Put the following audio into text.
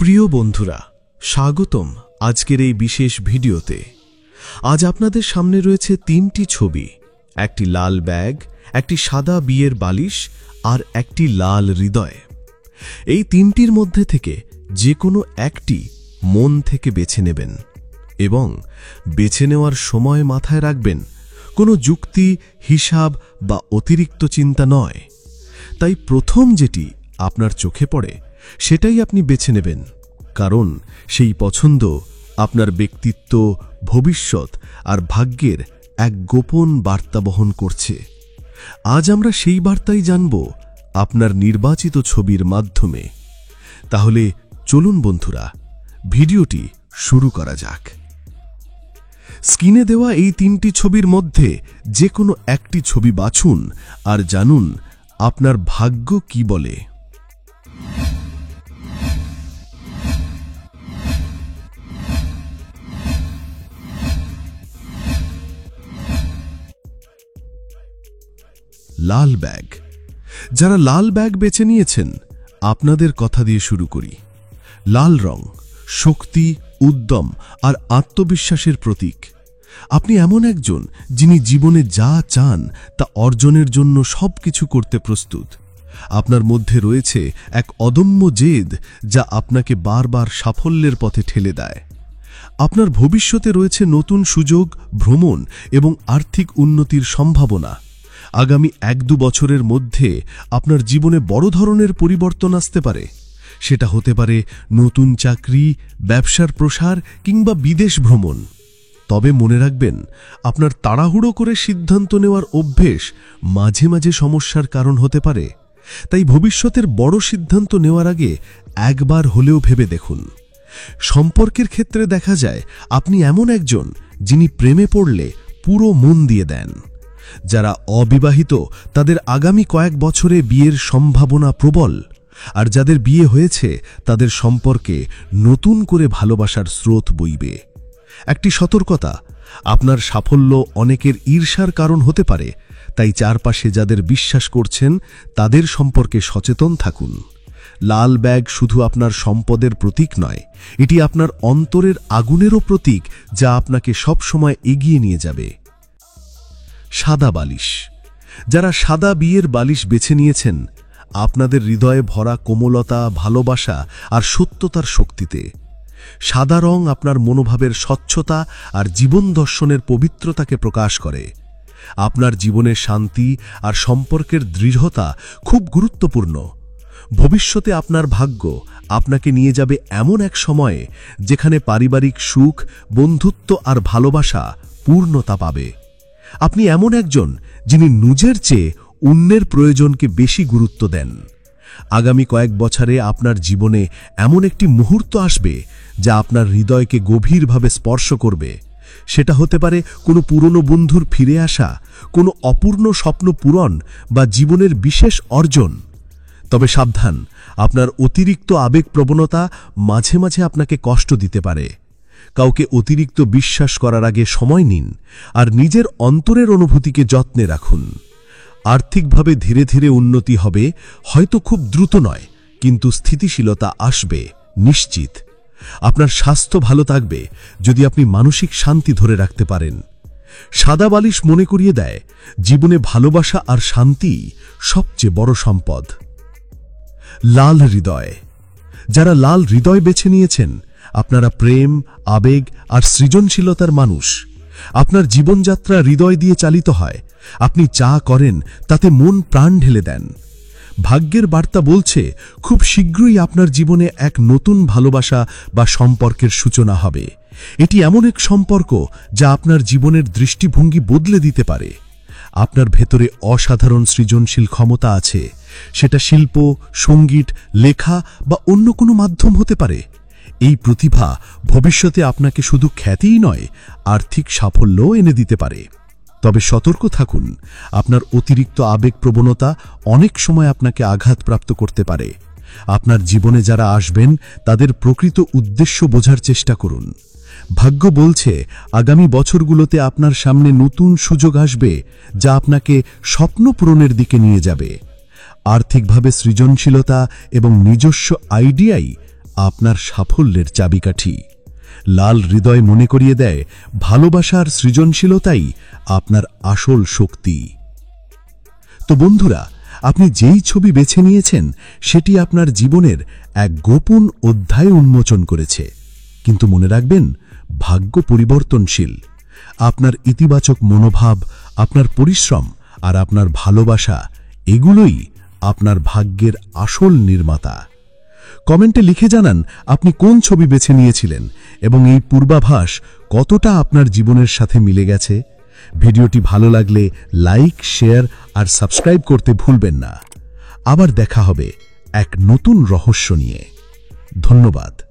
প্রিয় বন্ধুরা, স্বাগতম আজকের এই বিশেষ ভিডিওতে। আজ আপনাদের সামনে রয়েছে তিনটি ছবি, একটি লাল ব্যাগ, একটি সাদা বিয়ের বালিশ আর একটি লাল হৃদয়। এই তিনটির মধ্যে থেকে যে কোনো একটি মন থেকে বেছে নেবেন এবং বেছে নেওয়ার সময় মাথায় রাখবেন কোনো যুক্তি, হিসাব বা অতিরিক্ত চিন্তা নয়। তাই প্রথম যেটি আপনার চোখে পড়ে সেটাই আপনি বেছে নেবেন, কারণ সেই পছন্দ আপনার ব্যক্তিত্ব, ভবিষ্যৎ আর ভাগ্যের এক গোপন বার্তা বহন করছে। আজ আমরা সেই বার্তাই জানব আপনার নির্বাচিত ছবির মাধ্যমে। তাহলে চলুন বন্ধুরা, ভিডিওটি শুরু করা যাক। স্ক্রিনে দেওয়া এই তিনটি ছবির মধ্যে যে কোনো একটি ছবি বাছুন আর জানুন আপনার ভাগ্য কি বলে। লাল ব্যাগ। যারা লাল ব্যাগ বেছে নিয়েছেন, আপনাদের কথা দিয়ে শুরু করি। লাল রং শক্তি, উদ্যম আর আত্মবিশ্বাসের প্রতীক। আপনি এমন একজন যিনি জীবনে যা চান তা অর্জনের জন্য সবকিছু করতে প্রস্তুত। আপনার মধ্যে রয়েছে এক অদম্য জেদ যা আপনাকে বারবার সাফল্যের পথে ঠেলে দেয়। আপনার ভবিষ্যতে রয়েছে নতুন সুযোগ, ভ্রমণ এবং আর্থিক উন্নতির সম্ভাবনা। আগামী 1-2 বছরের মধ্যে আপনার জীবনে বড় ধরনের পরিবর্তন আসতে পারে। সেটা হতে পারে নতুন চাকরি, ব্যবসার প্রসার কিংবা বিদেশ ভ্রমণ। তবে মনে রাখবেন, আপনার তাড়াহুড়ো করে সিদ্ধান্ত নেওয়ার অভ্যেস মাঝে মাঝে সমস্যার কারণ হতে পারে। তাই ভবিষ্যতের বড় সিদ্ধান্ত নেওয়ার আগে একবার হলেও ভেবে দেখুন। সম্পর্কের ক্ষেত্রে দেখা যায় আপনি এমন একজন যিনি প্রেমে পড়লে পুরো মন দিয়ে দেন। যারা অবিবাহিত তাদের আগামী কয়েক বছরে বিয়ের সম্ভাবনা প্রবল, আর যাদের বিয়ে হয়েছে তাদের সম্পর্কে নতুন করে ভালোবাসার স্রোত বইবে। একটি সতর্কতা, আপনার সাফল্য অনেকের ঈর্ষার কারণ হতে পারে, তাই চারপাশে যাদের বিশ্বাস করছেন তাদের সম্পর্কে সচেতন থাকুন। লাল ব্যাগ শুধু আপনার সম্পদের প্রতীক নয়, এটি আপনার অন্তরের আগুনেরও প্রতীক, যা আপনাকে সবসময় এগিয়ে নিয়ে যাবে। সাদা বালিশ। যারা সাদা বিয়ের বালিশ বেছে নিয়েছেন, আপনাদের হৃদয়ে ভরা কোমলতা, ভালোবাসা আর সত্যতার শক্তিতে। সাদা রং আপনার মনোভাবের স্বচ্ছতা আর জীবন দর্শনের পবিত্রতাকে প্রকাশ করে। আপনার জীবনের শান্তি আর সম্পর্কের দৃঢ়তা খুব গুরুত্বপূর্ণ। ভবিষ্যতে আপনার ভাগ্য আপনাকে নিয়ে যাবে এমন এক সময়ে যেখানে পারিবারিক সুখ, বন্ধুত্ব আর ভালোবাসা পূর্ণতা পাবে। আপনি এমন একজন যিনি নিজের চেয়ে অন্যের প্রয়োজনকে বেশি গুরুত্ব দেন। আগামী কয়েক বছরে আপনার জীবনে এমন একটি মুহূর্ত আসবে যা আপনার হৃদয়কে গভীরভাবে স্পর্শ করবে। সেটা হতে পারে কোনো পুরনো বন্ধুর ফিরে আসা, কোনো অপূর্ণ স্বপ্ন পূরণ বা জীবনের বিশেষ অর্জন। তবে সাবধান, আপনার অতিরিক্ত আবেগপ্রবণতা মাঝে মাঝে আপনাকে কষ্ট দিতে পারে। কাউকে অতিরিক্ত বিশ্বাস করার আগে সময় নিন আর নিজের অন্তরের অনুভূতিকে যত্নে রাখুন। আর্থিকভাবে ধীরে ধীরে উন্নতি হবে, হয়তো খুব দ্রুত নয়, কিন্তু স্থিতিশীলতা আসবে নিশ্চিত। আপনার স্বাস্থ্য ভালো থাকবে যদি আপনি মানসিক শান্তি ধরে রাখতে পারেন। সাদা বালিশ মনে করিয়ে দেয় জীবনে ভালোবাসা আর শান্তি সবচেয়ে বড় সম্পদ। লাল হৃদয়। যারা লাল হৃদয় বেছে নিয়েছেন, আপনারা প্রেম, আবেগ আর সৃজনশীলতার মানুষ। আপনার জীবনযাত্রা হৃদয় দিয়ে চালিত হয়। আপনি যা করেন তাতে মন প্রাণ ঢেলে দেন। ভাগ্যের বার্তা বলছে খুব শীঘ্রই আপনার জীবনে এক নতুন ভালোবাসা বা সম্পর্কের সূচনা হবে। এটি এমন এক সম্পর্ক যা আপনার জীবনের দৃষ্টিভঙ্গি বদলে দিতে পারে। আপনার ভেতরে অসাধারণ সৃজনশীল ক্ষমতা আছে। সেটা শিল্প, সঙ্গীত, লেখা বা অন্য কোনো মাধ্যম হতে পারে। এই প্রতিভা ভবিষ্যতে আপনাকে শুধু খ্যাতিই নয়, আর্থিক সাফল্যও এনে দিতে পারে। তবে সতর্ক থাকুন, আপনার অতিরিক্ত আবেগপ্রবণতা অনেক সময় আপনাকে আঘাতপ্রাপ্ত করতে পারে। আপনার জীবনে যারা আসবেন তাদের প্রকৃত উদ্দেশ্য বোঝার চেষ্টা করুন। ভাগ্য বলছে আগামী বছরগুলোতে আপনার সামনে নতুন সুযোগ আসবে যা আপনাকে স্বপ্ন পূরণের দিকে নিয়ে যাবে। আর্থিকভাবে সৃজনশীলতা এবং নিজস্ব আইডিয়াই আপনার সাফল্যের চাবিকাঠি। লাল হৃদয় মনে করিয়ে দেয় ভালোবাসার সৃজনশীলতাই আপনার আসল শক্তি। তো বন্ধুরা, আপনি যেই ছবি বেছে নিয়েছেন সেটি আপনার জীবনের এক গোপন অধ্যায় উন্মোচন করেছে। কিন্তু মনে রাখবেন, ভাগ্য পরিবর্তনশীল। আপনার ইতিবাচক মনোভাব, আপনার পরিশ্রম আর আপনার ভালোবাসা, এগুলোই আপনার ভাগ্যের আসল নির্মাতা। কমেন্টে লিখে জানান আপনি কোন ছবি বেছে নিয়েছিলেন এবং এই পূর্বাভাস কতটা আপনার জীবনের সাথে মিলে গেছে। ভিডিওটি ভালো লাগলে লাইক, শেয়ার আর সাবস্ক্রাইব করতে ভুলবেন না। আবার দেখা হবে এক নতুন রহস্য নিয়ে। ধন্যবাদ।